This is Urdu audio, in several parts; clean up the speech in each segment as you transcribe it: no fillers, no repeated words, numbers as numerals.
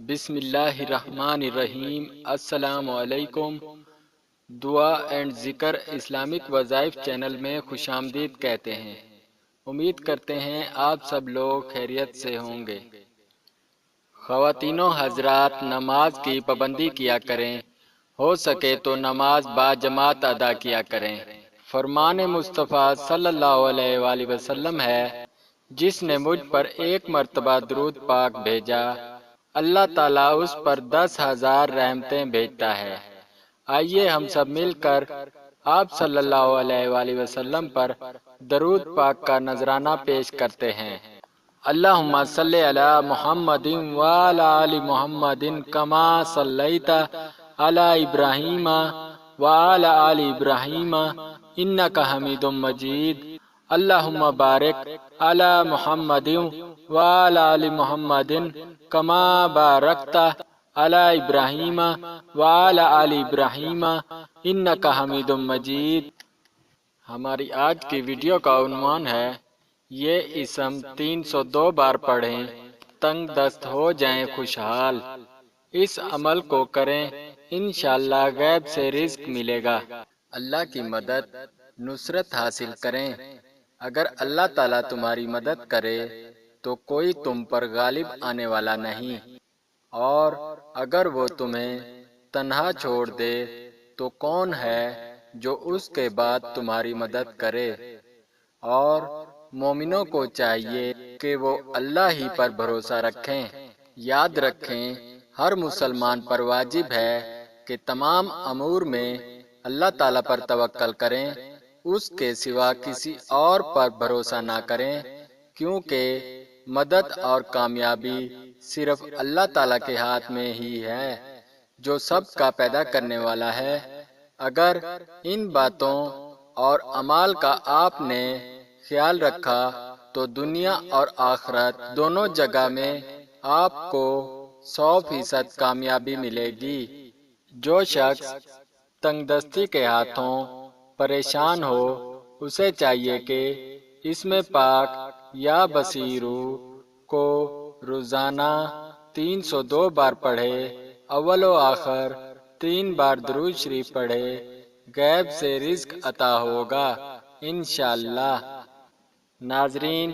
بسم اللہ الرحمن الرحیم۔ السلام علیکم۔ دعا اینڈ ذکر اسلامک وظائف چینل میں خوش آمدید کہتے ہیں۔ امید کرتے ہیں آپ سب لوگ خیریت سے ہوں گے۔ خواتین و حضرات، نماز کی پابندی کیا کریں، ہو سکے تو نماز با جماعت ادا کیا کریں۔ فرمان مصطفیٰ صلی اللہ علیہ وآلہ وسلم ہے، جس نے مجھ پر ایک مرتبہ درود پاک بھیجا، اللہ تعالیٰ اس پر 10,000 رحمتیں بھیجتا ہے۔ آئیے ہم سب مل کر آپ صلی اللہ علیہ وآلہ وسلم پر درود پاک کا نذرانہ پیش کرتے ہیں۔ اللہم صلی علی محمد وعلی آل محمد کما صلیت علی ابراہیم وعلی آل ابراہیم انک حمید مجید۔ اللہم بارک علی محمد وعلی آل محمد کما بارکت علی ابراہیم وعلی آل ابراہیم انک حمید مجید۔ ہماری آج کی ویڈیو کا عنوان ہے، یہ اسم 302 بار پڑھیں، تنگ دست ہو جائیں خوشحال۔ اس عمل کو کریں، انشاءاللہ غیب سے رزق ملے گا۔ اللہ کی مدد، نصرت حاصل کریں۔ اگر اللہ تعالیٰ تمہاری مدد کرے تو کوئی تم پر غالب آنے والا نہیں، اور اگر وہ تمہیں تنہا چھوڑ دے تو کون ہے جو اس کے بعد تمہاری مدد کرے۔ اور مومنوں کو چاہیے کہ وہ اللہ ہی پر بھروسہ رکھیں۔ یاد رکھیں، ہر مسلمان پر واجب ہے کہ تمام امور میں اللہ تعالیٰ پر توکل کریں، اس کے سوا کسی اور پر بھروسہ نہ کریں، کیونکہ مدد اور کامیابی صرف اللہ تعالیٰ کے ہاتھ میں ہی ہے، جو سب کا پیدا کرنے والا ہے۔ اگر ان باتوں اور اعمال کا آپ نے خیال رکھا تو دنیا اور آخرت دونوں جگہ میں آپ کو 100% کامیابی ملے گی۔ جو شخص تنگ دستی کے ہاتھوں پریشان ہو، اسے چاہیے کہ اس میں پاک یا بصیرو کو روزانہ 302 بار پڑھے، اول و آخر 3 بار درود شریف پڑھے، غیب سے رزق عطا ہوگا انشاءاللہ۔ ناظرین،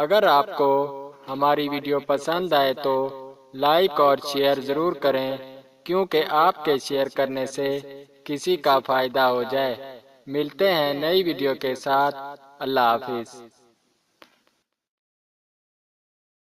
اگر آپ کو ہماری ویڈیو پسند آئے تو لائک اور شیئر ضرور کریں، کیونکہ آپ کے شیئر کرنے سے کسی کا فائدہ ہو جائے۔ ملتے ہیں نئی ویڈیو کے ساتھ۔ اللہ حافظ۔